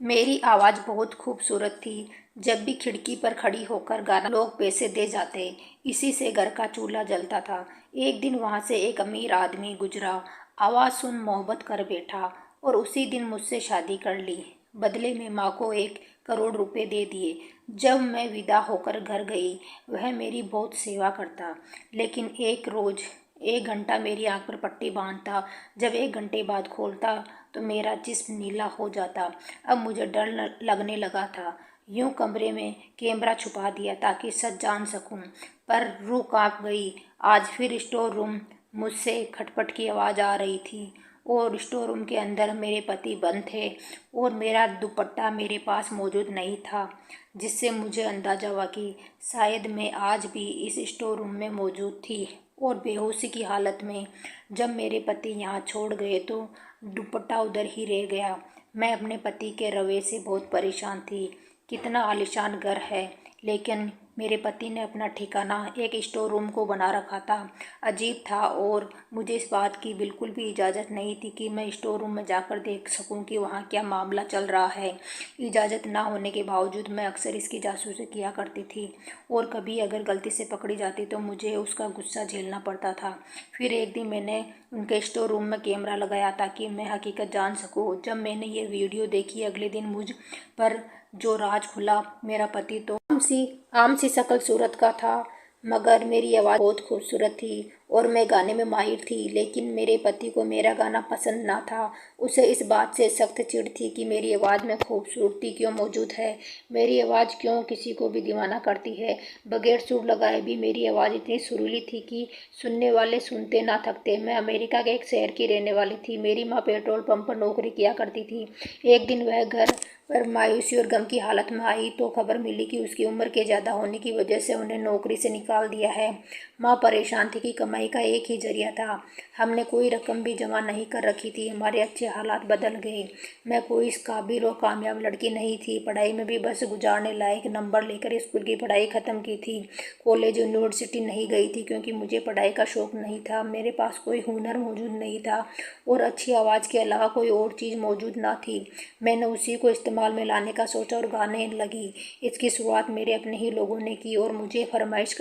मेरी आवाज़ बहुत खूबसूरत थी। जब भी खिड़की पर खड़ी होकर गाना लोग पैसे दे जाते। इसी से घर का चूल्हा जलता था। एक दिन वहाँ से एक अमीर आदमी गुजरा। आवाज़ सुन मोहब्बत कर बैठा और उसी दिन मुझसे शादी कर ली। बदले में माँ को 1 करोड़ रुपए दे दिए। जब मैं विदा होकर घर गई, वह मेरी बहुत सेवा करता। लेकिन एक रोज़ 1 घंटा मेरी आंख पर पट्टी बांधता। जब 1 घंटे बाद खोलता तो मेरा जिस्म नीला हो जाता। अब मुझे डर लगने लगा था। यूं कमरे में कैमरा छुपा दिया ताकि सच जान सकूं, पर रूह कांप गई। आज फिर स्टोर रूम मुझसे खटपट की आवाज़ आ रही थी और स्टोर रूम के अंदर मेरे पति बंद थे और मेरा दुपट्टा मेरे पास मौजूद नहीं था, जिससे मुझे अंदाजा हुआ कि शायद मैं आज भी इस स्टोर रूम में मौजूद थी और बेहोशी की हालत में। जब मेरे पति यहाँ छोड़ गए तो दुपट्टा उधर ही रह गया। मैं अपने पति के रवैये से बहुत परेशान थी। कितना आलीशान घर है, लेकिन मेरे पति ने अपना ठिकाना एक स्टोर रूम को बना रखा था। अजीब था और मुझे इस बात की बिल्कुल भी इजाज़त नहीं थी कि मैं स्टोर रूम में जाकर देख सकूं कि वहाँ क्या मामला चल रहा है। इजाज़त ना होने के बावजूद मैं अक्सर इसकी जासूसी किया करती थी और कभी अगर गलती से पकड़ी जाती तो मुझे उसका गुस्सा झेलना पड़ता था। फिर एक दिन मैंने उनके स्टोर रूम में कैमरा लगाया ताकि मैं हकीकत जान सकूं। जब मैंने ये वीडियो देखी, अगले दिन मुझ पर जो राज खुला। मेरा पति तो आम सी शक्ल सूरत का था, मगर मेरी आवाज़ बहुत खूबसूरत थी और मैं गाने में माहिर थी। लेकिन मेरे पति को मेरा गाना पसंद ना था। उसे इस बात से सख्त चिढ़ थी कि मेरी आवाज़ में खूबसूरती क्यों मौजूद है, मेरी आवाज़ क्यों किसी को भी दीवाना करती है। बगैर सुर लगाए भी मेरी आवाज़ इतनी सुरीली थी कि सुनने वाले सुनते ना थकते। मैं अमेरिका के एक शहर की रहने वाली थी। मेरी माँ पेट्रोल पंप पर नौकरी किया करती थी। एक दिन वह घर पर मायूसी और गम की हालत में आई तो खबर मिली कि उसकी उम्र के ज़्यादा होने की वजह से उन्हें नौकरी से निकाल दिया है। माँ परेशान थी कि कमाई का एक ही जरिया था। हमने कोई रकम भी जमा नहीं कर रखी थी। हमारे अच्छे हालात बदल गए। मैं कोई इस काबिल और कामयाब लड़की नहीं थी। पढ़ाई में भी बस गुजारने लायक नंबर लेकर स्कूल की पढ़ाई ख़त्म की थी। कॉलेज यूनिवर्सिटी नहीं गई थी क्योंकि मुझे पढ़ाई का शौक़ नहीं था। मेरे पास कोई हुनर मौजूद नहीं था और अच्छी आवाज़ के अलावा कोई और चीज़ मौजूद ना थी। मैंने उसी को इस्तेमाल में लाने का सोचा और गाने लगी। इसकी शुरुआत मेरे अपने ही लोगों ने की और मुझे फरमाइश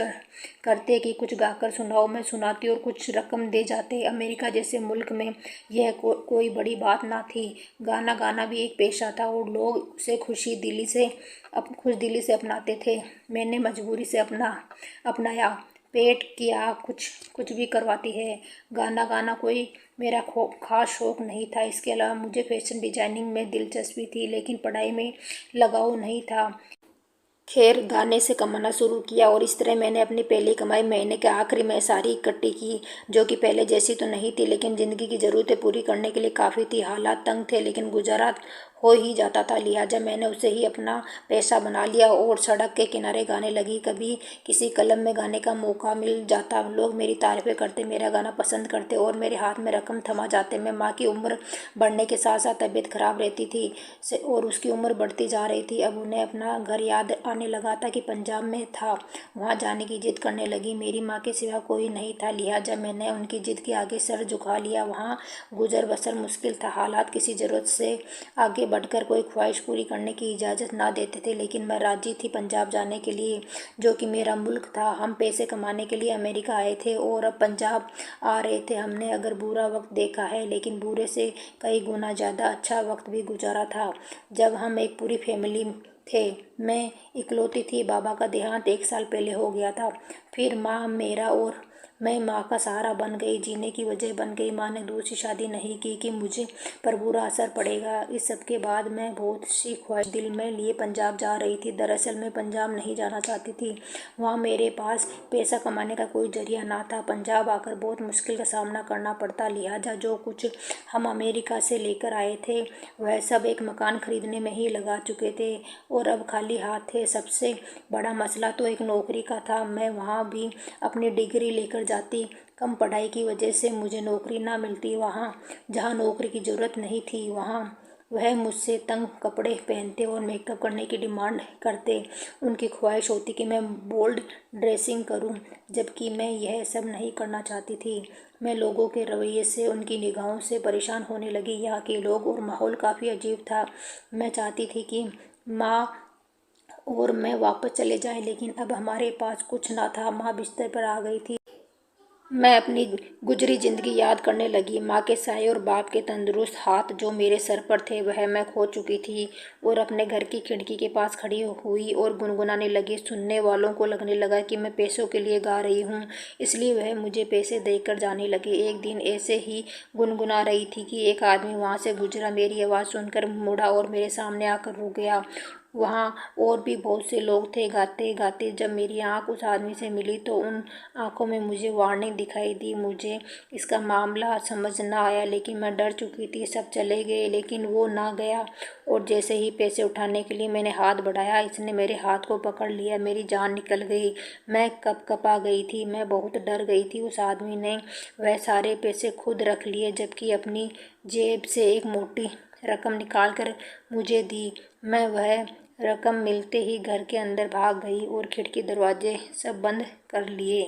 करते कि कुछ गाकर सुनाओ। मैं सुनाती और कुछ रकम दे जाते। अमेरिका जैसे मुल्क में यह कोई बड़ी बात ना थी। गाना गाना भी एक पेशा था और लोग उसे खुश दिली से अपनाते थे। मैंने मजबूरी से अपनाया। पेट की आग कुछ भी करवाती है। गाना गाना कोई मेरा खास शौक़ नहीं था। इसके अलावा मुझे फैशन डिज़ाइनिंग में दिलचस्पी थी, लेकिन पढ़ाई में लगाव नहीं था। खैर, गाने से कमाना शुरू किया और इस तरह मैंने अपनी पहली कमाई महीने के आखिरी में सारी इकट्ठी की, जो कि पहले जैसी तो नहीं थी, लेकिन ज़िंदगी की ज़रूरतें पूरी करने के लिए काफ़ी थी। हालात तंग थे, लेकिन गुजारा हो ही जाता था। लिहाजा मैंने उसे ही अपना पैसा बना लिया और सड़क के किनारे गाने लगी। कभी किसी क्लब में गाने का मौका मिल जाता। लोग मेरी तारीफ़ें करते, मेरा गाना पसंद करते और मेरे हाथ में रकम थमा जाते। मैं माँ की उम्र बढ़ने के साथ साथ तबीयत खराब रहती थी और उसकी उम्र बढ़ती जा रही थी। अब उन्हें अपना घर याद आने लगा था कि पंजाब में था। वहाँ जाने की जिद करने लगी। मेरी माँ के सिवा कोई नहीं था, लिहाजा मैंने उनकी जिद के आगे सर झुका लिया। वहाँ गुजर बसर मुश्किल था। हालात किसी ज़रूरत से आगे बढ़कर कोई ख्वाहिश पूरी करने की इजाज़त ना देते थे, लेकिन मैं राजी थी पंजाब जाने के लिए, जो कि मेरा मुल्क था। हम पैसे कमाने के लिए अमेरिका आए थे और अब पंजाब आ रहे थे। हमने अगर बुरा वक्त देखा है, लेकिन बुरे से कई गुना ज़्यादा अच्छा वक्त भी गुजारा था। जब हम एक पूरी फैमिली थे। मैं इकलौती थी। बाबा का देहांत 1 साल पहले हो गया था। फिर माँ, मेरा और मैं माँ का सहारा बन गई, जीने की वजह बन गई। माँ ने दूसरी शादी नहीं की कि मुझे पर बुरा असर पड़ेगा। इस सब के बाद मैं बहुत सी ख्वाहिश दिल में लिए पंजाब जा रही थी। दरअसल मैं पंजाब नहीं जाना चाहती थी। वहाँ मेरे पास पैसा कमाने का कोई जरिया ना था। पंजाब आकर बहुत मुश्किल का सामना करना पड़ता। लिहाजा जो कुछ हम अमेरिका से लेकर आए थे, वह सब एक मकान खरीदने में ही लगा चुके थे और अब खाली हाथ थे। सबसे बड़ा मसला तो एक नौकरी का था। मैं वहाँ भी अपनी डिग्री लेकर जाती। कम पढ़ाई की वजह से मुझे नौकरी ना मिलती। वहाँ जहाँ नौकरी की ज़रूरत नहीं थी, वहाँ वह मुझसे तंग कपड़े पहनते और मेकअप करने की डिमांड करते। उनकी ख्वाहिश होती कि मैं बोल्ड ड्रेसिंग करूं, जबकि मैं यह सब नहीं करना चाहती थी। मैं लोगों के रवैये से, उनकी निगाहों से परेशान होने लगी। यहाँ के लोग और माहौल काफ़ी अजीब था। मैं चाहती थी कि माँ और मैं वापस चले जाएं, लेकिन अब हमारे पास कुछ ना था। माँ बिस्तर पर आ गई थी। मैं अपनी गुजरी जिंदगी याद करने लगी। माँ के साए और बाप के तंदुरुस्त हाथ जो मेरे सर पर थे, वह मैं खो चुकी थी और अपने घर की खिड़की के पास खड़ी हुई और गुनगुनाने लगी। सुनने वालों को लगने लगा कि मैं पैसों के लिए गा रही हूँ, इसलिए वह मुझे पैसे देकर जाने लगे। एक दिन ऐसे ही गुनगुना रही थी कि एक आदमी वहाँ से गुजरा। मेरी आवाज़ सुनकर मुड़ा और मेरे सामने आकर रुक गया। वहाँ और भी बहुत से लोग थे। गाते गाते जब मेरी आंख उस आदमी से मिली तो उन आंखों में मुझे वार्निंग दिखाई दी। मुझे इसका मामला समझ ना आया, लेकिन मैं डर चुकी थी। सब चले गए, लेकिन वो ना गया। और जैसे ही पैसे उठाने के लिए मैंने हाथ बढ़ाया, इसने मेरे हाथ को पकड़ लिया। मेरी जान निकल गई। मैं कँपा गई थी। मैं बहुत डर गई थी। उस आदमी ने वह सारे पैसे खुद रख लिए, जबकि अपनी जेब से एक मोटी रकम निकालकर मुझे दी। मैं वह रकम मिलते ही घर के अंदर भाग गई और खिड़की दरवाजे सब बंद कर लिए।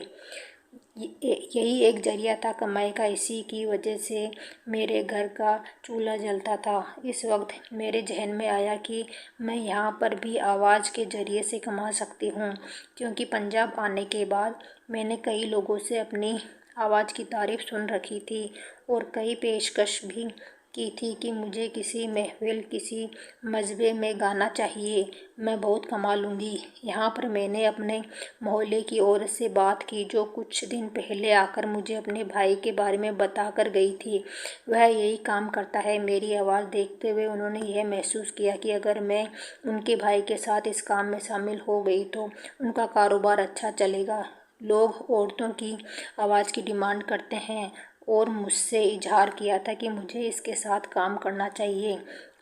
यही एक जरिया था कमाई का। इसी की वजह से मेरे घर का चूल्हा जलता था। इस वक्त मेरे जहन में आया कि मैं यहाँ पर भी आवाज़ के ज़रिए से कमा सकती हूँ, क्योंकि पंजाब आने के बाद मैंने कई लोगों से अपनी आवाज़ की तारीफ़ सुन रखी थी और कई पेशकश भी की थी कि मुझे किसी महफिल, किसी मजबे में गाना चाहिए। मैं बहुत कमा लूँगी। यहाँ पर मैंने अपने मोहल्ले की औरत से बात की, जो कुछ दिन पहले आकर मुझे अपने भाई के बारे में बता कर गई थी। वह यही काम करता है। मेरी आवाज़ देखते हुए उन्होंने यह महसूस किया कि अगर मैं उनके भाई के साथ इस काम में शामिल हो गई तो उनका कारोबार अच्छा चलेगा। लोग औरतों की आवाज़ की डिमांड करते हैं और मुझसे इजहार किया था कि मुझे इसके साथ काम करना चाहिए।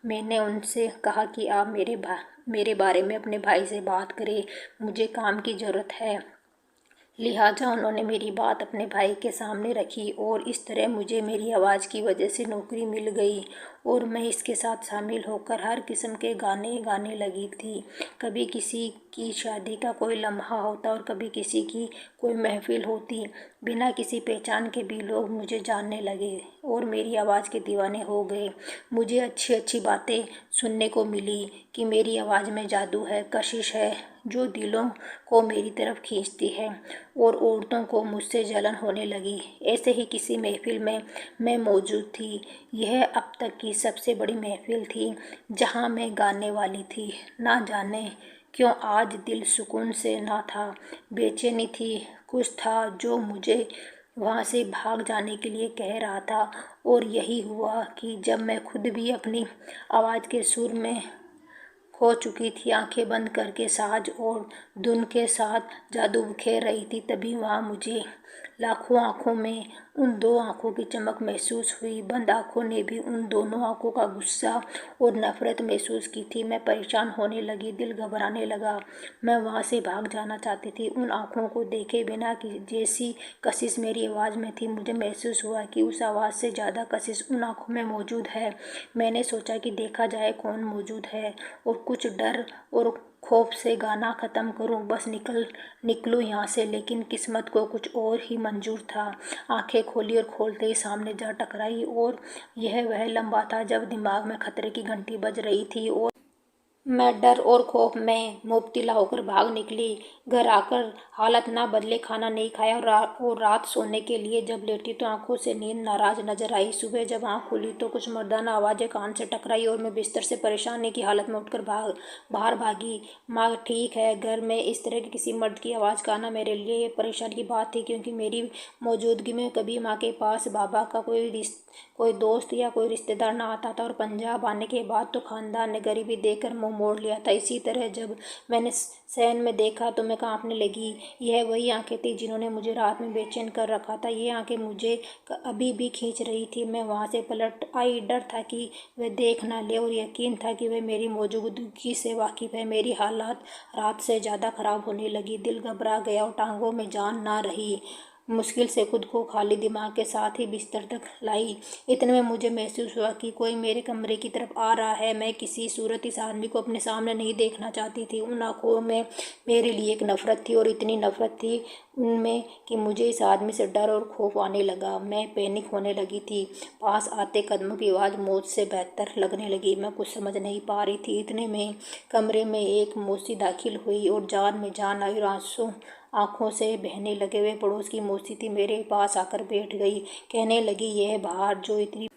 मैंने उनसे कहा कि आप मेरे बारे में अपने भाई से बात करें, मुझे काम की ज़रूरत है। लिहाजा उन्होंने मेरी बात अपने भाई के सामने रखी और इस तरह मुझे मेरी आवाज़ की वजह से नौकरी मिल गई और मैं इसके साथ शामिल होकर हर किस्म के गाने गाने लगी थी। कभी किसी की शादी का कोई लम्हा होता और कभी किसी की कोई महफिल होती। बिना किसी पहचान के भी लोग मुझे जानने लगे और मेरी आवाज़ के दीवाने हो गए। मुझे अच्छी अच्छी बातें सुनने को मिली कि मेरी आवाज़ में जादू है, कशिश है, जो दिलों को मेरी तरफ खींचती है। और औरतों को मुझसे जलन होने लगी। ऐसे ही किसी महफिल में मैं मौजूद थी। यह अब तक की सबसे बड़ी महफिल थी जहां मैं गाने वाली थी। ना जाने क्यों आज दिल सुकून से ना था, बेचैनी थी। कुछ था जो मुझे वहाँ से भाग जाने के लिए कह रहा था। और यही हुआ कि जब मैं खुद भी अपनी आवाज़ के सुर में खो चुकी थी, आंखें बंद करके साज और धुन के साथ जादू बिखेर रही थी, तभी वहाँ मुझे लाखों आंखों में उन दो आंखों की चमक महसूस हुई। बंद आंखों ने भी उन दोनों आंखों का गुस्सा और नफरत महसूस की थी। मैं परेशान होने लगी, दिल घबराने लगा। मैं वहाँ से भाग जाना चाहती थी, उन आंखों को देखे बिना कि जैसी कशिश मेरी आवाज़ में थी। मुझे महसूस हुआ कि उस आवाज़ से ज़्यादा कशिश उन आंखों में मौजूद है। मैंने सोचा कि देखा जाए कौन मौजूद है और कुछ डर और खौफ से गाना ख़त्म करूं, बस निकलूं यहाँ से। लेकिन किस्मत को कुछ और ही मंजूर था। आंखें खोली और खोलते ही सामने जा टकराई और यह वह लम्हा था जब दिमाग में खतरे की घंटी बज रही थी और मैं डर और खौफ में मुब्तला होकर भाग निकली। घर आकर हालत ना बदले, खाना नहीं खाया और रात सोने के लिए जब लेटी तो आंखों से नींद नाराज नजर आई। सुबह जब आंख खुली तो कुछ मर्दाना आवाज़ें कान से टकराई और मैं बिस्तर से परेशानी की हालत में उठकर बाहर भागी। माँ ठीक है। घर में इस तरह की किसी मर्द की आवाज़ का आना मेरे लिए परेशानी की बात थी, क्योंकि मेरी मौजूदगी में कभी माँ के पास बाबा का कोई दोस्त या कोई रिश्तेदार ना आता था और पंजाब आने के बाद तो खानदान ने गरीबी देखकर मुंह मोड़ लिया था। इसी तरह जब मैंने शयन में देखा तो मैं कांपने लगी। यह वही आंखें थी जिन्होंने मुझे रात में बेचैन कर रखा था। ये आंखें मुझे अभी भी खींच रही थी। मैं वहाँ से पलट आई। डर था कि वह देख ना ले और यकीन था कि वह मेरी मौजूदगी से वाकिफ़ है। मेरी हालत रात से ज़्यादा ख़राब होने लगी। दिल घबरा गया और टांगों में जान ना रही। मुश्किल से खुद को खाली दिमाग के साथ ही बिस्तर तक लाई। इतने में मुझे महसूस हुआ कि कोई मेरे कमरे की तरफ आ रहा है। मैं किसी सूरत इस आदमी को अपने सामने नहीं देखना चाहती थी। उन आंखों में मेरे लिए एक नफरत थी और इतनी नफरत थी उनमें कि मुझे इस आदमी से डर और खौफ आने लगा। मैं पैनिक होने लगी थी। पास आते कदमों की आवाज़ मौत से बेहतर लगने लगी। मैं कुछ समझ नहीं पा रही थी। इतने में कमरे में एक मौसी दाखिल हुई और जान में जान आई और आंसू आंखों से बहने लगे। वे पड़ोस की मौसी थी। मेरे पास आकर बैठ गई। कहने लगी, यह बाहर जो इतनी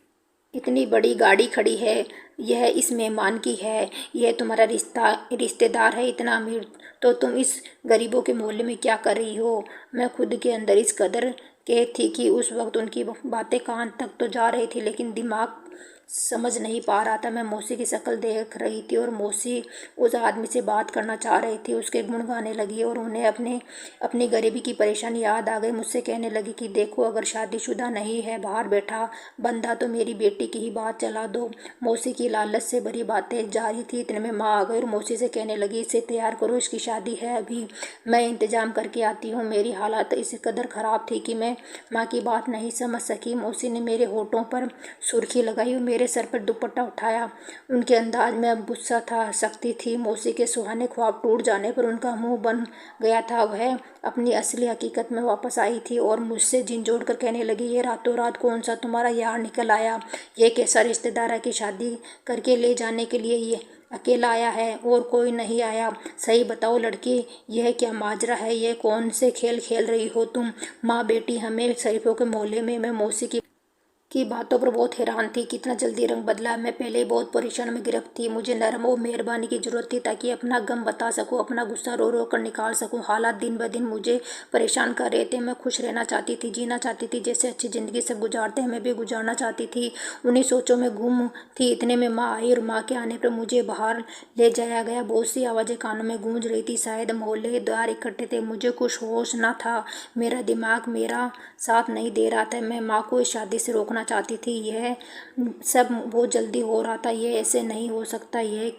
इतनी बड़ी गाड़ी खड़ी है, यह इस मेहमान की है। यह तुम्हारा रिश्तेदार है, इतना अमीर, तो तुम इस गरीबों के मोहल्ले में क्या कर रही हो। मैं खुद के अंदर इस कदर कैद थी कि उस वक्त उनकी बातें कान तक तो जा रही थी, लेकिन दिमाग समझ नहीं पा रहा था। मैं मौसी की शक्ल देख रही थी और मौसी उस आदमी से बात करना चाह रही थी। उसके गुण गाने लगी और उन्हें अपनी गरीबी की परेशानी याद आ गई। मुझसे कहने लगी कि देखो, अगर शादीशुदा नहीं है बाहर बैठा बंदा तो मेरी बेटी की ही बात चला दो। मौसी की लालच से भरी बातें जारी थी। इतने में माँ आ गई और मौसी से कहने लगी, इसे तैयार करो, इसकी शादी है अभी, मैं इंतजाम करके आती हूँ। मेरी हालत इस कदर ख़राब थी कि मैं माँ की बात नहीं समझ सकी। मौसी ने मेरे होठों पर सुर्खी लगाई और मेरे सर पर दुपट्टा उठाया। उनके अंदाज में अब गुस्सा था, सख्ती थी। मौसी के सुहाने ख्वाब टूट जाने पर उनका मुंह बन गया था। वह अपनी असली हकीकत में वापस आई थी और मुझसे झिंझोड़ कर कहने लगी, ये रातों रात कौन सा तुम्हारा यार निकल आया। ये कैसा रिश्तेदार है कि शादी करके ले जाने के लिए ये अकेला आया है और कोई नहीं आया। सही बताओ लड़की, यह क्या माजरा है। यह कौन से खेल खेल रही हो तुम। माँ बेटी हमें शरीफों के मोहल्ले में। मैं मौसी की बातों पर बहुत हैरान थी। कितना जल्दी रंग बदला। मैं पहले ही बहुत परेशान में गिरफ्त थी। मुझे नरम और मेहरबानी की जरूरत थी ताकि अपना गम बता सकूं, अपना गुस्सा रो रो कर निकाल सकूं। हालात दिन ब दिन मुझे परेशान कर रहे थे। मैं खुश रहना चाहती थी, जीना चाहती थी, जैसे अच्छी ज़िंदगी सब गुजारते हैं मैं भी गुजारना चाहती थी। उन्हीं सोचों में गुम थी। इतने में माँ आई और माँ के आने पर मुझे बाहर ले जाया गया। बहुत सी आवाज़ें कानों में गूंज रही थी। शायद मोहल्लेदार इकट्ठे थे। मुझे कुछ होश न था। मेरा दिमाग मेरा साथ नहीं दे रहा था। मैं माँ को इस शादी से रोकना चाहती थी। यह सब बहुत जल्दी हो रहा था। यह ऐसे नहीं हो सकता। यह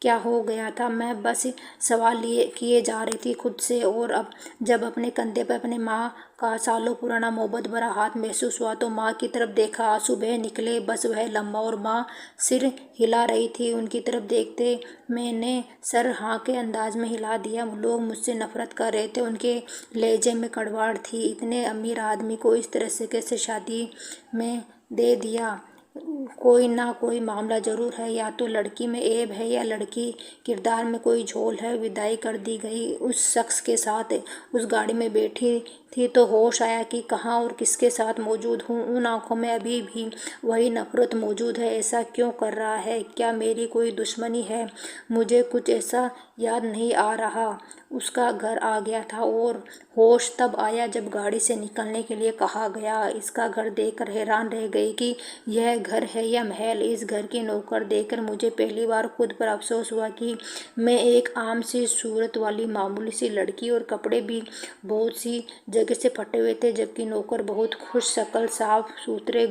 क्या हो गया था। मैं बस सवाल लिए किए जा रही थी खुद से। और अब जब अपने कंधे पर अपने माँ का सालों पुराना मोहब्बत भरा हाथ महसूस हुआ तो माँ की तरफ देखा। आंसू बह निकले। बस वह लम्हा और माँ सिर हिला रही थी। उनकी तरफ देखते मैंने सर हाँ के अंदाज में हिला दिया। लोग मुझसे नफरत कर रहे थे। उनके लहजे में कड़वाहट थी। इतने अमीर आदमी को इस तरह से कैसे शादी में दे दिया। कोई ना कोई मामला जरूर है। या तो लड़की में ऐब है या लड़की किरदार में कोई झोल है। विदाई कर दी गई। उस शख्स के साथ उस गाड़ी में बैठी थी तो होश आया कि कहाँ और किसके साथ मौजूद हूँ। उन आंखों में अभी भी वही नफरत मौजूद है। ऐसा क्यों कर रहा है। क्या मेरी कोई दुश्मनी है। मुझे कुछ ऐसा याद नहीं आ रहा। उसका घर आ गया था और होश तब आया जब गाड़ी से निकलने के लिए कहा गया। इसका घर देखकर हैरान रह गई कि यह घर है या महल। इस घर की नौकर देखकर मुझे पहली बार खुद पर अफसोस हुआ कि मैं एक आम सी सूरत वाली मामूली सी लड़की और कपड़े भी बहुत सी जगह से फटे हुए थे, जबकि नौकर बहुत खुश शक्ल, साफ सुथरे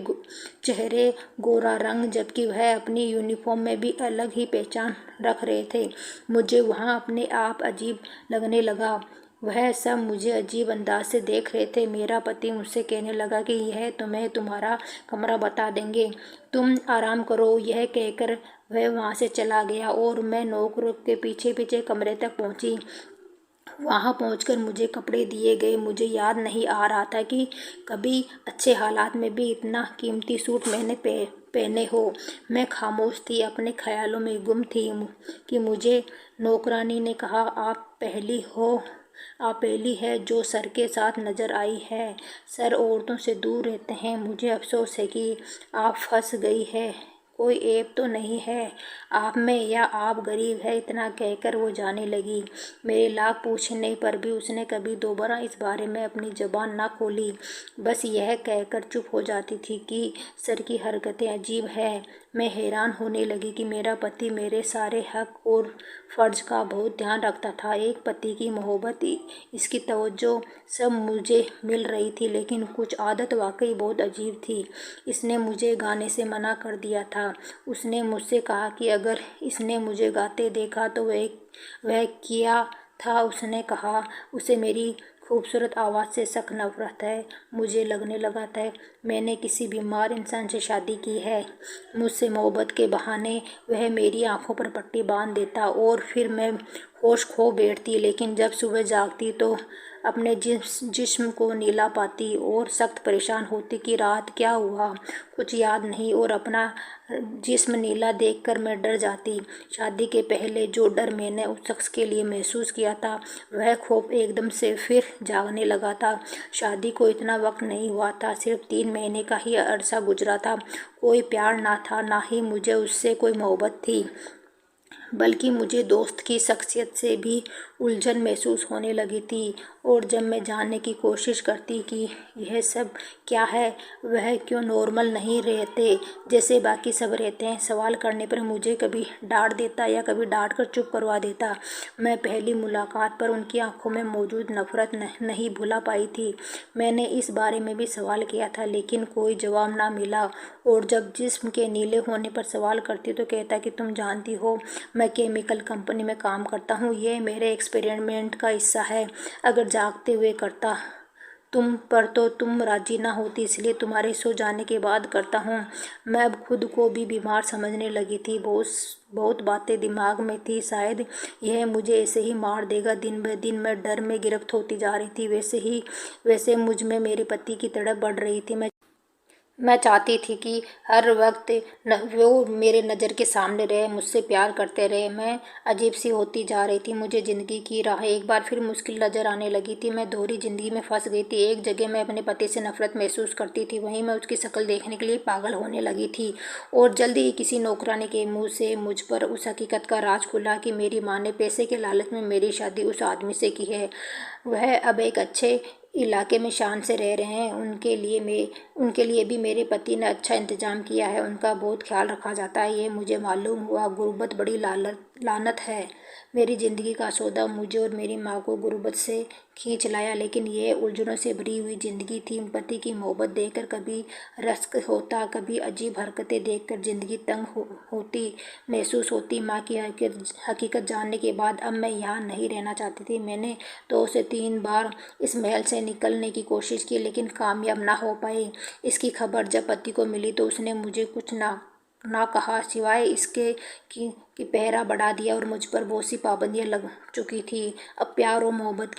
चेहरे, गोरा रंग, जबकि वह अपनी यूनिफॉर्म में भी अलग ही पहचान रख रहे थे। मुझे वहाँ अपने आप अजीब लगने लगा। वह सब मुझे अजीब अंदाज से देख रहे थे। मेरा पति मुझसे कहने लगा कि यह तुम्हें तुम्हारा कमरा बता देंगे, तुम आराम करो। यह कहकर वह वहाँ से चला गया और मैं नौकर के पीछे पीछे कमरे तक पहुँची। वहाँ पहुंचकर मुझे कपड़े दिए गए। मुझे याद नहीं आ रहा था कि कभी अच्छे हालात में भी इतना कीमती सूट मैंने पहने हो। मैं खामोश थी, अपने ख्यालों में गुम थी कि मुझे नौकरानी ने कहा, आप पहली है जो सर के साथ नजर आई है। सर औरतों से दूर रहते हैं। मुझे अफसोस है कि आप फंस गई है। कोई ऐब तो नहीं है आप में, या आप गरीब है। इतना कहकर वो जाने लगी। मेरे लाख पूछने पर भी उसने कभी दोबारा इस बारे में अपनी जबान ना खोली। बस यह कहकर चुप हो जाती थी कि सर की हरकतें अजीब है। मैं हैरान होने लगी कि मेरा पति मेरे सारे हक और फ़र्ज का बहुत ध्यान रखता था। एक पति की मोहब्बत, इसकी तवज्जो सब मुझे मिल रही थी, लेकिन कुछ आदत वाकई बहुत अजीब थी। इसने मुझे गाने से मना कर दिया था। उसने मुझसे कहा कि अगर इसने मुझे गाते देखा तो वह क्या था। उसने कहा उसे मेरी खूबसूरत आवाज़ से सख्त नफरत है। मुझे लगने लगा था मैंने किसी बीमार इंसान से शादी की है। मुझसे मोहब्बत के बहाने वह मेरी आंखों पर पट्टी बांध देता और फिर मैं होश खो बैठती, लेकिन जब सुबह जागती तो अपने जिस्म को नीला पाती और सख्त परेशान होती कि रात क्या हुआ, कुछ याद नहीं, और अपना जिस्म नीला देखकर मैं डर जाती। शादी के पहले जो डर मैंने उस शख्स के लिए महसूस किया था, वह खौफ एकदम से फिर जागने लगा था। शादी को इतना वक्त नहीं हुआ था, सिर्फ 3 महीने का ही अरसा गुजरा था। कोई प्यार ना था, ना ही मुझे उससे कोई मोहब्बत थी, बल्कि मुझे दोस्त की शख्सियत से भी उलझन महसूस होने लगी थी। और जब मैं जानने की कोशिश करती कि यह सब क्या है, वह क्यों नॉर्मल नहीं रहते जैसे बाकी सब रहते हैं, सवाल करने पर मुझे कभी डांट देता या कभी डांट कर चुप करवा देता। मैं पहली मुलाकात पर उनकी आंखों में मौजूद नफरत नहीं भुला पाई थी। मैंने इस बारे में भी सवाल किया था, लेकिन कोई जवाब ना मिला। और जब जिस्म के नीले होने पर सवाल करती तो कहता कि तुम जानती हो, मैं केमिकल कंपनी में काम करता हूँ, ये मेरे एक्सपेरिमेंट का हिस्सा है। अगर जागते हुए करता तुम पर तो तुम राजी ना होती, इसलिए तुम्हारे सो जाने के बाद करता हूँ। मैं अब खुद को भी बीमार समझने लगी थी। बहुत बातें दिमाग में थी, शायद यह मुझे ऐसे ही मार देगा। दिन ब दिन मैं डर में गिरफ्त होती जा रही थी। वैसे मुझ में मेरे पति की तड़प बढ़ रही थी। मैं चाहती थी कि हर वक्त वो मेरे नज़र के सामने रहे, मुझसे प्यार करते रहे। मैं अजीब सी होती जा रही थी। मुझे ज़िंदगी की राह एक बार फिर मुश्किल नज़र आने लगी थी। मैं दोहरी ज़िंदगी में फंस गई थी। एक जगह मैं अपने पति से नफरत महसूस करती थी, वहीं मैं उसकी शक्ल देखने के लिए पागल होने लगी थी। और जल्दी ही किसी नौकरानी के मुँह से मुझ पर उस हकीकत का राज खुला कि मेरी माँ ने पैसे के लालच में मेरी शादी उस आदमी से की है। वह अब एक अच्छे इलाके में शान से रह रहे हैं। उनके लिए भी मेरे पति ने अच्छा इंतज़ाम किया है। उनका बहुत ख्याल रखा जाता है। ये मुझे मालूम हुआ गुर्बत बड़ी लानत है। मेरी ज़िंदगी का सौदा मुझे और मेरी माँ को गुर्बत से खींच लाया, लेकिन ये उलझनों से भरी हुई ज़िंदगी थी। पति की मोहब्बत देखकर कभी रश्क होता, कभी अजीब हरकतें देखकर ज़िंदगी तंग होती महसूस होती। माँ की हकीकत जानने के बाद अब मैं यहाँ नहीं रहना चाहती थी। मैंने 2 से 3 बार इस महल से निकलने की कोशिश की, लेकिन कामयाब ना हो पाई। इसकी खबर जब पति को मिली तो उसने मुझे कुछ ना कहा, सिवाय इसके कि पहरा बढ़ा दिया और मुझ पर बहुत सी पाबंदियां लग चुकी थी। अब प्यार और मोहब्बत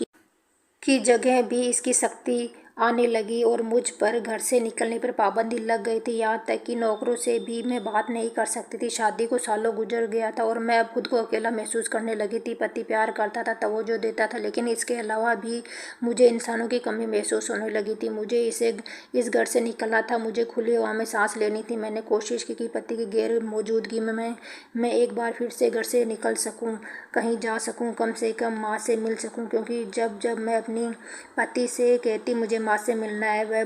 की जगह भी इसकी सख्ती आने लगी और मुझ पर घर से निकलने पर पाबंदी लग गई थी। यहाँ तक कि नौकरों से भी मैं बात नहीं कर सकती थी। शादी को सालों गुजर गया था और मैं अब खुद को अकेला महसूस करने लगी थी। पति प्यार करता था, तवज्जो देता था, लेकिन इसके अलावा भी मुझे इंसानों की कमी महसूस होने लगी थी। मुझे इस घर से निकलना था। मुझे खुली हवा में सांस लेनी थी। मैंने कोशिश की कि पति की गैर मौजूदगी में मैं एक बार फिर से घर से निकल सकूं, कहीं जा सकूं, कम से कम माँ से मिल सकूं, क्योंकि जब मैं अपनी पति से कहती मुझे माँ से मिलना है, वह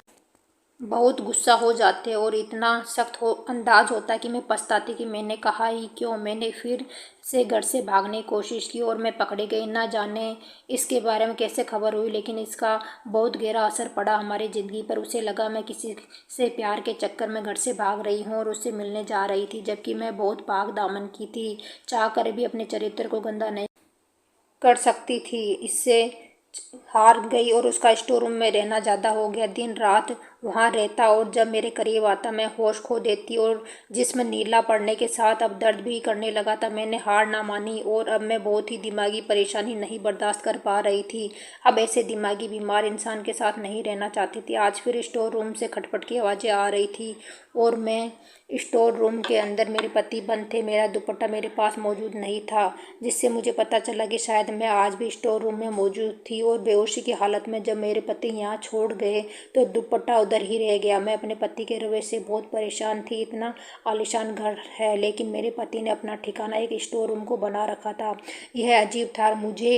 बहुत गुस्सा हो जाते और इतना सख्त अंदाज होता कि मैं पछताती कि मैंने कहा ही क्यों। मैंने फिर से घर से भागने की कोशिश की और मैं पकड़ी गई। ना जाने इसके बारे में कैसे खबर हुई, लेकिन इसका बहुत गहरा असर पड़ा हमारी ज़िंदगी पर। उसे लगा मैं किसी से प्यार के चक्कर में घर से भाग रही हूँ और उससे मिलने जा रही थी, जबकि मैं बहुत पाक दामन की थी। चाह कर भी अपने चरित्र को गंदा नहीं कर सकती थी। इससे हार गई और उसका स्टोर रूम में रहना ज़्यादा हो गया। दिन रात वहाँ रहता और जब मेरे करीब आता मैं होश खो देती और जिस्म नीला पड़ने के साथ अब दर्द भी करने लगा था। मैंने हार ना मानी और अब मैं बहुत ही दिमागी परेशानी नहीं बर्दाश्त कर पा रही थी। अब ऐसे दिमागी बीमार इंसान के साथ नहीं रहना चाहती थी। आज फिर स्टोर रूम से खटपट की आवाज़ें आ रही थी और मैं स्टोर रूम के अंदर मेरे पति बंद थे। मेरा दुपट्टा मेरे पास मौजूद नहीं था, जिससे मुझे पता चला कि शायद मैं आज भी स्टोर रूम में मौजूद थी। और बेहोशी की हालत में जब मेरे पति यहाँ छोड़ गए तो दुपट्टा उधर ही रह गया। मैं अपने पति के रवैये से बहुत परेशान थी। इतना आलीशान घर है, लेकिन मेरे पति ने अपना ठिकाना एक स्टोर रूम को बना रखा था। यह अजीब था। मुझे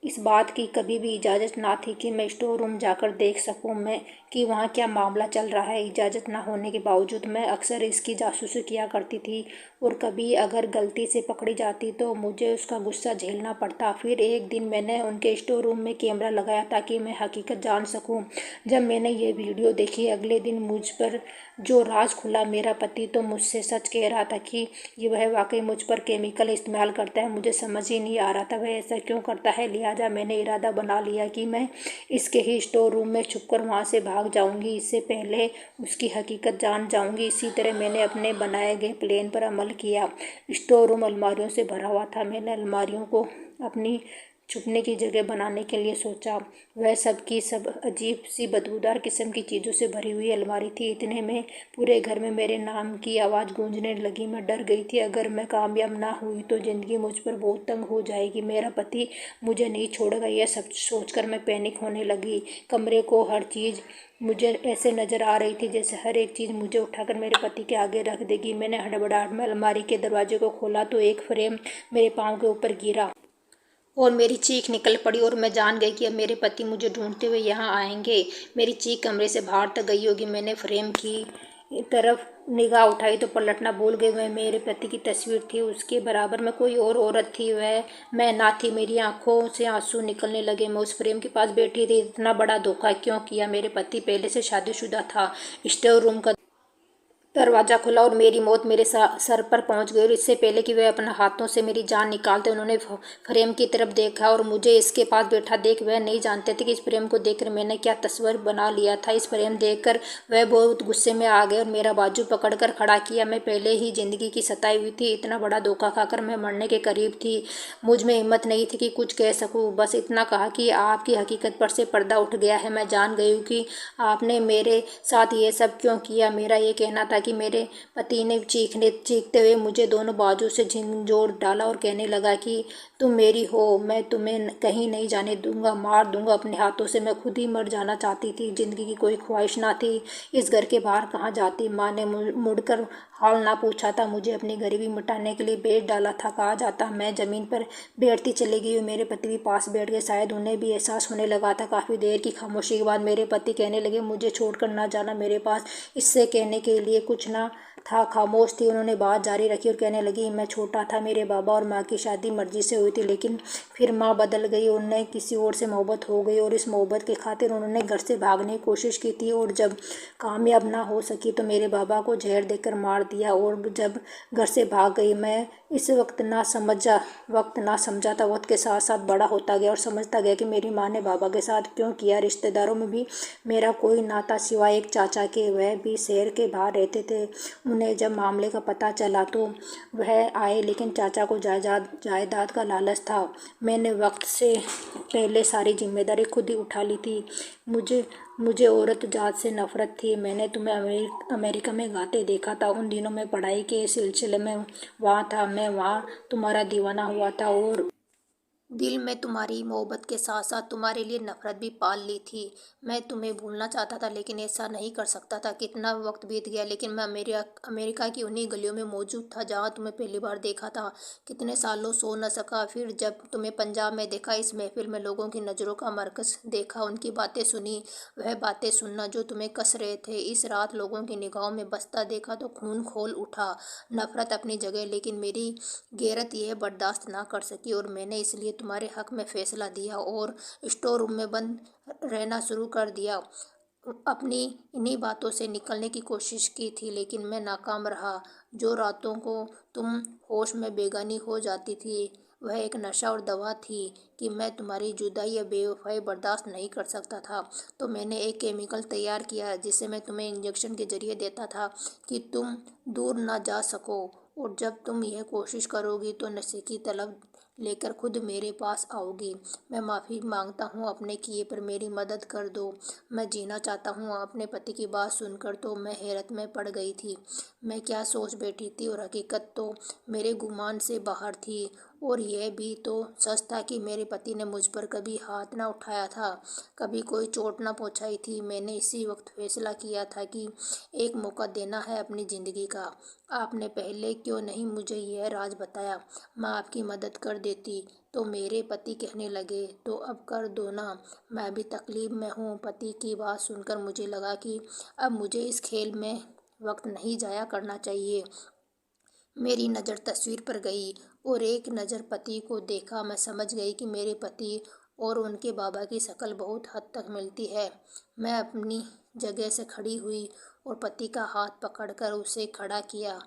इस बात की कभी भी इजाज़त ना थी कि मैं स्टोर रूम जाकर देख सकूं। मैं कि वहाँ क्या मामला चल रहा है। इजाज़त न होने के बावजूद मैं अक्सर इसकी जासूसी किया करती थी और कभी अगर गलती से पकड़ी जाती तो मुझे उसका गुस्सा झेलना पड़ता। फिर एक दिन मैंने उनके स्टोर रूम में कैमरा लगाया ताकि मैं हकीकत जान सकूं। जब मैंने ये वीडियो देखी अगले दिन मुझ पर जो राज खुला, मेरा पति तो मुझसे सच कह रहा था कि ये वह वाकई मुझ पर केमिकल इस्तेमाल करता है। मुझे समझ ही नहीं आ रहा था वह ऐसा क्यों करता है। लिहाजा मैंने इरादा बना लिया कि मैं इसके ही स्टोर रूम में छुपकर वहाँ से भाग जाऊंगी, इससे पहले उसकी हकीकत जान जाऊंगी। इसी तरह मैंने अपने बनाए गए प्लान पर अमल किया। स्टोर रूम अलमारियों से भरा हुआ था। मैंने अलमारियों को अपनी छुपने की जगह बनाने के लिए सोचा। वह सब की सब अजीब सी बदबूदार किस्म की चीज़ों से भरी हुई अलमारी थी। इतने में पूरे घर में मेरे नाम की आवाज़ गूंजने लगी। मैं डर गई थी, अगर मैं कामयाब ना हुई तो ज़िंदगी मुझ पर बहुत तंग हो जाएगी, मेरा पति मुझे नहीं छोड़ेगा। यह सब सोचकर मैं पैनिक होने लगी। कमरे को हर चीज़ मुझे ऐसे नज़र आ रही थी जैसे हर एक चीज़ मुझे उठाकर मेरे पति के आगे रख देगी। मैंने हड़बड़ाहट में अलमारी के दरवाजे को खोला तो एक फ्रेम मेरे पाँव के ऊपर गिरा और मेरी चीख निकल पड़ी और मैं जान गई कि अब मेरे पति मुझे ढूंढते हुए यहाँ आएंगे। मेरी चीख कमरे से बाहर तक गई होगी। मैंने फ्रेम की तरफ निगाह उठाई तो पलटना भूल गई। वह मेरे पति की तस्वीर थी, उसके बराबर में कोई और औरत थी, वह मैं ना थी। मेरी आंखों से आंसू निकलने लगे। मैं उस फ्रेम के पास बैठी थी। इतना बड़ा धोखा क्यों किया। मेरे पति पहले से शादीशुदा था। स्टोर रूम का दरवाजा खुला और मेरी मौत मेरे सर पर पहुंच गई। और इससे पहले कि वे अपने हाथों से मेरी जान निकालते उन्होंने फ्रेम की तरफ देखा और मुझे इसके पास बैठा देख वह नहीं जानते थे कि इस फ्रेम को देखकर मैंने क्या तस्वीर बना लिया था। इस फ्रेम देखकर वह बहुत गुस्से में आ गए और मेरा बाजू पकड़कर खड़ा किया। मैं पहले ही जिंदगी की सताई हुई थी। इतना बड़ा धोखा खाकर मैं मरने के करीब थी। मुझ में हिम्मत नहीं थी कि कुछ कह सकूं। बस इतना कहा कि आपकी हकीकत पर से पर्दा उठ गया है। मैं जान गई हूँ कि आपने मेरे साथ ये सब क्यों किया। मेरा ये कहना था कि मेरे पति ने चीखते हुए मुझे दोनों बाजू से झिंझोड़ डाला और कहने लगा कि तुम मेरी हो, मैं तुम्हें कहीं नहीं जाने दूंगा, मार दूंगा अपने हाथों से। मैं खुद ही मर जाना चाहती थी। जिंदगी की कोई ख्वाहिश ना थी। इस घर के बाहर कहाँ जाती। माँ ने मुड़कर हाल ना पूछा था। मुझे अपनी गरीबी मिटाने के लिए बेच डाला था। कहा जाता मैं ज़मीन पर बैठती चली गई और मेरे पति भी पास बैठ गए। शायद उन्हें भी एहसास होने लगा था। काफ़ी देर की खामोशी के बाद मेरे पति कहने लगे, मुझे छोड़कर ना जाना। मेरे पास इससे कहने के लिए कुछ ना था। खामोश थी। उन्होंने बात जारी रखी और कहने लगी, मैं छोटा था, मेरे बाबा और माँ की शादी मर्जी से हुई थी, लेकिन फिर माँ बदल गई। उन्हें किसी और से मोहब्बत हो गई और इस मोहब्बत की खातिर उन्होंने घर से भागने की कोशिश की थी और जब कामयाब ना हो सकी तो मेरे बाबा को जहर देकर मार दिया और जब घर से भाग गई। मैं इस वक्त ना समझा था। वक्त के साथ साथ बड़ा होता गया और समझता गया कि मेरी माँ ने बाबा के साथ क्यों किया। रिश्तेदारों में भी मेरा कोई नाता सिवाय एक चाचा के, वह भी शहर के बाहर रहते थे। उन्हें जब मामले का पता चला तो वह आए, लेकिन चाचा को जायदाद का लालच था। मैंने वक्त से पहले सारी जिम्मेदारी खुद ही उठा ली थी। मुझे मुझे औरत जात से नफरत थी। मैंने तुम्हें अमेरिका में गाते देखा था। उन दिनों में पढ़ाई के सिलसिले में वहाँ था। मैं वहाँ तुम्हारा दीवाना हुआ था और दिल में तुम्हारी मोहब्बत के साथ साथ तुम्हारे लिए नफरत भी पाल ली थी। मैं तुम्हें भूलना चाहता था लेकिन ऐसा नहीं कर सकता था। कितना वक्त बीत गया लेकिन मैं अमेरिका की उन्हीं गलियों में मौजूद था जहाँ तुम्हें पहली बार देखा था। कितने सालों सो न सका। फिर जब तुम्हें पंजाब में देखा, इस महफिल में लोगों की नज़रों का मरकज़ देखा, उनकी बातें सुनी, वह बातें सुनना जो तुम्हें कस रहे थे। इस रात लोगों की निगाहों में बसता देखा तो खून खोल उठा। नफरत अपनी जगह, लेकिन मेरी गैरत यह बर्दाश्त ना कर सकी और मैंने इसलिए तुम्हारे हक में फैसला दिया और स्टोर रूम में बंद रहना शुरू कर दिया। अपनी इन्हीं बातों से निकलने की कोशिश की थी लेकिन मैं नाकाम रहा। जो रातों को तुम होश में बेगानी हो जाती थी वह एक नशा और दवा थी कि मैं तुम्हारी जुदाई या बेवफाई बर्दाश्त नहीं कर सकता था। तो मैंने एक केमिकल तैयार किया जिसे मैं तुम्हें इंजेक्शन के जरिए देता था कि तुम दूर ना जा सको और जब तुम यह कोशिश करोगी तो नशे की तलब लेकर खुद मेरे पास आओगी। मैं माफ़ी मांगता हूँ अपने किए पर मेरी मदद कर दो। मैं जीना चाहता हूँ। अपने पति की बात सुनकर तो मैं हैरत में पड़ गई थी। मैं क्या सोच बैठी थी और हकीकत तो मेरे गुमान से बाहर थी। और यह भी तो सच था कि मेरे पति ने मुझ पर कभी हाथ ना उठाया था, कभी कोई चोट ना पहुंचाई थी। मैंने इसी वक्त फैसला किया था कि एक मौका देना है अपनी ज़िंदगी का। आपने पहले क्यों नहीं मुझे यह राज बताया। मैं आपकी मदद कर देती तो मेरे पति कहने लगे, तो अब कर दो ना, मैं भी तकलीफ में हूँ। पति की बात सुनकर मुझे लगा कि अब मुझे इस खेल में वक्त नहीं जाया करना चाहिए। मेरी नज़र तस्वीर पर गई और एक नज़र पति को देखा। मैं समझ गई कि मेरे पति और उनके बाबा की शक्ल बहुत हद तक मिलती है। मैं अपनी जगह से खड़ी हुई और पति का हाथ पकड़कर उसे खड़ा किया।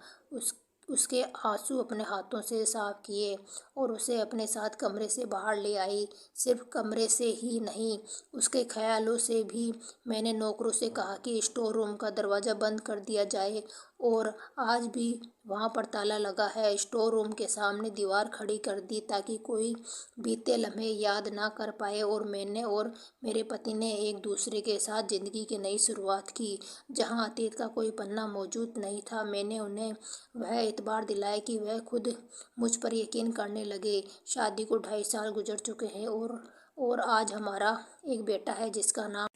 उसके आंसू अपने हाथों से साफ किए और उसे अपने साथ कमरे से बाहर ले आई। सिर्फ कमरे से ही नहीं, उसके ख्यालों से भी। मैंने नौकरों से कहा कि स्टोर रूम का दरवाज़ा बंद कर दिया जाए और आज भी वहाँ पर ताला लगा है। स्टोर रूम के सामने दीवार खड़ी कर दी ताकि कोई बीते लम्हे याद ना कर पाए। और मैंने और मेरे पति ने एक दूसरे के साथ ज़िंदगी की नई शुरुआत की, जहाँ अतीत का कोई पन्ना मौजूद नहीं था। मैंने उन्हें वह एतबार दिलाया कि वह खुद मुझ पर यकीन करने लगे। शादी को 2.5 साल गुजर चुके हैं और आज हमारा एक बेटा है जिसका नाम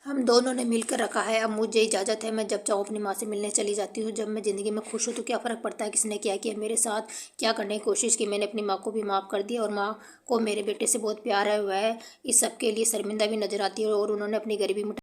हम दोनों ने मिलकर रखा है। अब मुझे इजाज़त है, मैं जब चाहूँ अपनी माँ से मिलने चली जाती हूँ। जब मैं ज़िंदगी में खुश हूँ तो क्या फ़र्क पड़ता है किसने क्या किया, मेरे साथ क्या करने की कोशिश की। मैंने अपनी माँ को भी माफ़ कर दिया और माँ को मेरे बेटे से बहुत प्यार है। वह इस सब के लिए शर्मिंदा भी नज़र आती है और उन्होंने अपनी गरीबी मिटा